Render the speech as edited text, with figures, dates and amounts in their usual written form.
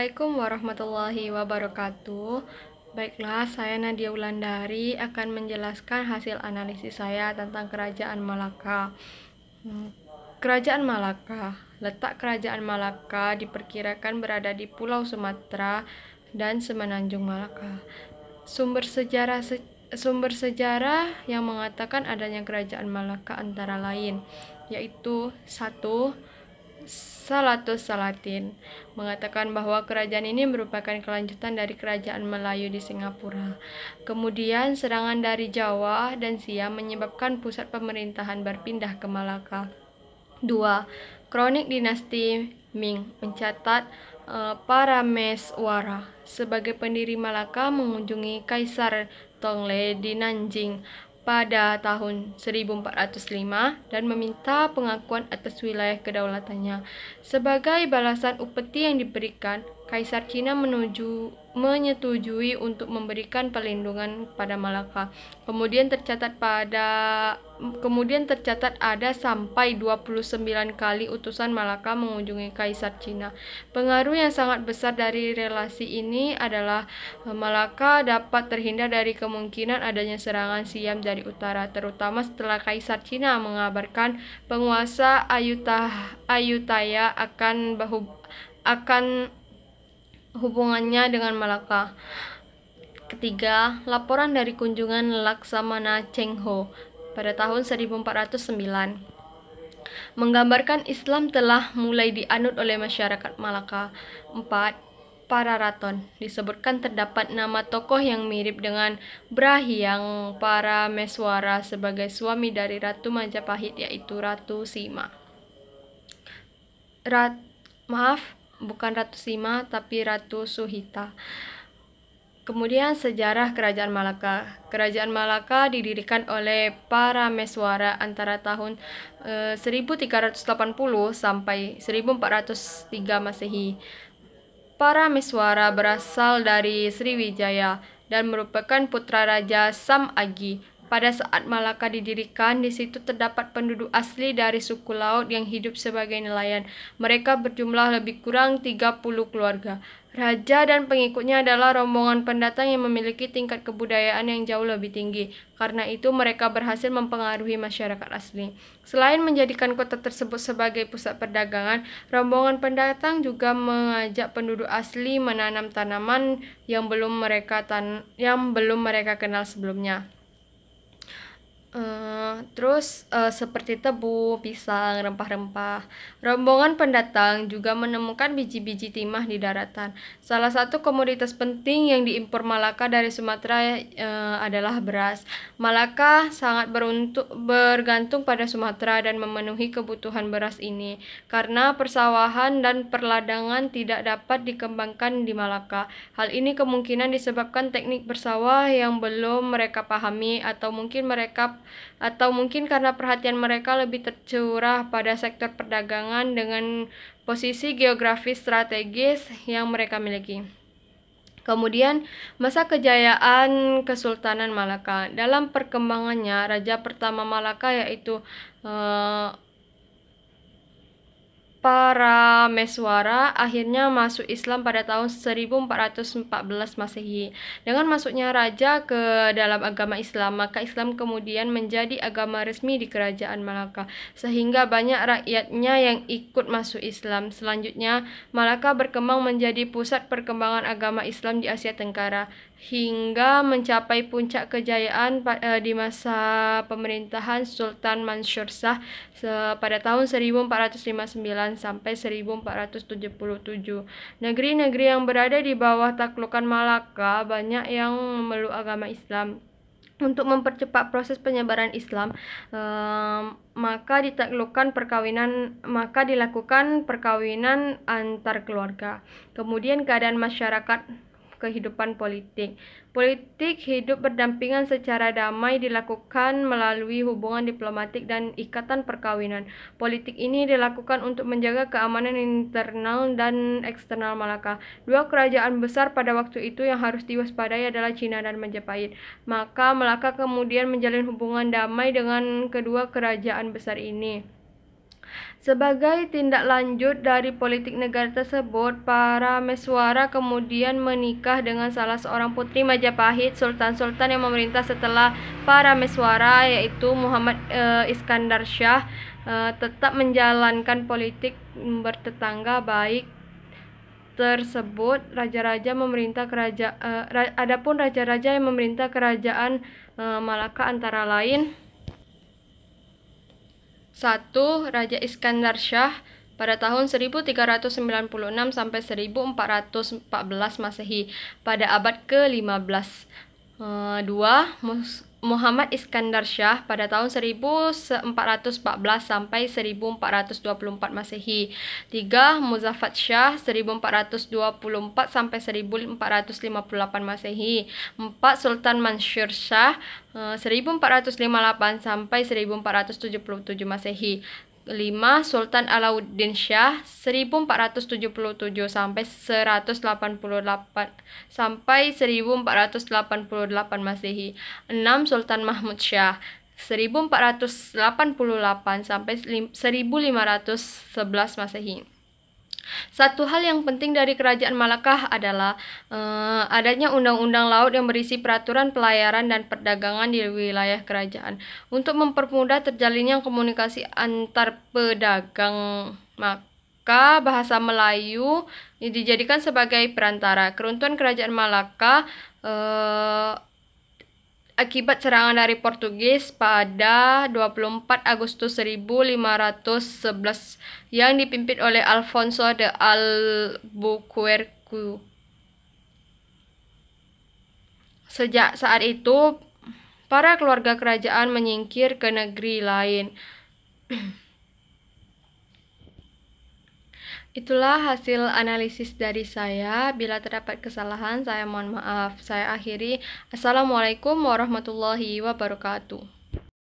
Assalamualaikum warahmatullahi wabarakatuh. Baiklah, saya Nadia Wulandari akan menjelaskan hasil analisis saya tentang Kerajaan Malaka. Kerajaan Malaka. Letak Kerajaan Malaka diperkirakan berada di Pulau Sumatera dan Semenanjung Malaka. Sumber sejarah yang mengatakan adanya Kerajaan Malaka antara lain yaitu 1. Salatus Salatin mengatakan bahwa kerajaan ini merupakan kelanjutan dari kerajaan Melayu di Singapura. Kemudian serangan dari Jawa dan Siam menyebabkan pusat pemerintahan berpindah ke Malaka. 2. Kronik dinasti Ming mencatat Parameswara sebagai pendiri Malaka mengunjungi Kaisar Tongle di Nanjing pada tahun 1405 dan meminta pengakuan atas wilayah kedaulatannya. Sebagai balasan upeti yang diberikan, Kaisar Cina menyetujui untuk memberikan perlindungan pada Malaka. Kemudian tercatat ada sampai 29 kali utusan Malaka mengunjungi Kaisar Cina. Pengaruh yang sangat besar dari relasi ini adalah Malaka dapat terhindar dari kemungkinan adanya serangan Siam dari utara, terutama setelah Kaisar Cina mengabarkan penguasa Ayutthaya akan hubungannya dengan Malaka. Ketiga, laporan dari kunjungan Laksamana Cheng Ho pada tahun 1409 menggambarkan Islam telah mulai dianut oleh masyarakat Malaka. 4. Pararaton. Disebutkan terdapat nama tokoh yang mirip dengan Brahyang Parameswara sebagai suami dari Ratu Majapahit, yaitu Ratu Sima. Bukan Ratu Sima, tapi Ratu Suhita. Kemudian sejarah Kerajaan Malaka. Kerajaan Malaka didirikan oleh Parameswara antara tahun 1380 sampai 1403 Masehi. Parameswara berasal dari Sriwijaya dan merupakan putra Raja Samagi. Pada saat Malaka didirikan, di situ terdapat penduduk asli dari suku laut yang hidup sebagai nelayan. Mereka berjumlah lebih kurang 30 keluarga. Raja dan pengikutnya adalah rombongan pendatang yang memiliki tingkat kebudayaan yang jauh lebih tinggi. Karena itu, mereka berhasil mempengaruhi masyarakat asli. Selain menjadikan kota tersebut sebagai pusat perdagangan, rombongan pendatang juga mengajak penduduk asli menanam tanaman yang belum mereka kenal sebelumnya. Seperti tebu, pisang, rempah-rempah. Rombongan pendatang juga menemukan biji-biji timah di daratan. Salah satu komoditas penting yang diimpor Malaka dari Sumatera adalah beras. Malaka sangat bergantung pada Sumatera dan memenuhi kebutuhan beras ini. Karena persawahan dan perladangan tidak dapat dikembangkan di Malaka. Hal ini kemungkinan disebabkan teknik bersawah yang belum mereka pahami atau mungkin karena perhatian mereka lebih tercurah pada sektor perdagangan dengan posisi geografis strategis yang mereka miliki. Kemudian, masa kejayaan Kesultanan Malaka. Dalam perkembangannya, raja pertama Malaka yaitu Parameswara akhirnya masuk Islam pada tahun 1414 Masehi. Dengan masuknya raja ke dalam agama Islam, maka Islam kemudian menjadi agama resmi di Kerajaan Malaka, sehingga banyak rakyatnya yang ikut masuk Islam. Selanjutnya, Malaka berkembang menjadi pusat perkembangan agama Islam di Asia Tenggara, hingga mencapai puncak kejayaan di masa pemerintahan Sultan Mansur Shah pada tahun 1459 sampai 1477. Negeri-negeri yang berada di bawah taklukan Malaka banyak yang memeluk agama Islam. Untuk mempercepat proses penyebaran Islam, maka dilakukan perkawinan antar keluarga. Kemudian keadaan masyarakat, kehidupan politik. Politik hidup berdampingan secara damai dilakukan melalui hubungan diplomatik dan ikatan perkawinan. Politik ini dilakukan untuk menjaga keamanan internal dan eksternal Malaka. Dua kerajaan besar pada waktu itu yang harus diwaspadai adalah Cina dan Majapahit. Maka Malaka kemudian menjalin hubungan damai dengan kedua kerajaan besar ini. Sebagai tindak lanjut dari politik negara tersebut, para Meswara kemudian menikah dengan salah seorang putri Majapahit, sultan-sultan yang memerintah setelah para Meswara, yaitu Muhammad Iskandar Shah, tetap menjalankan politik bertetangga baik tersebut. Raja-raja memerintah adapun raja-raja yang memerintah kerajaan Malaka antara lain: 1. Raja Iskandar Shah pada tahun 1396 sampai 1414 Masehi pada abad ke-15. 2. Muhammad Iskandar Shah pada tahun 1414 sampai 1424 Masehi. 3. Muzaffar Shah 1424 sampai 1458 Masehi. 4. Sultan Mansur Shah 1458 sampai 1477 Masehi. 5. Sultan Alauddin Shah 1477 sampai 1488 Masehi. 6. Sultan Mahmud Shah 1488 sampai 1511 Masehi. Satu hal yang penting dari kerajaan Malaka adalah adanya undang-undang laut yang berisi peraturan pelayaran dan perdagangan di wilayah kerajaan. Untuk mempermudah terjalinnya komunikasi antar pedagang, maka bahasa Melayu dijadikan sebagai perantara. Keruntuhan kerajaan Malaka akibat serangan dari Portugis pada 24 Agustus 1511 yang dipimpin oleh Alfonso de Albuquerque. Sejak saat itu, para keluarga kerajaan menyingkir ke negeri lain. Itulah hasil analisis dari saya. Bila terdapat kesalahan, saya mohon maaf. Saya akhiri. Assalamualaikum warahmatullahi wabarakatuh.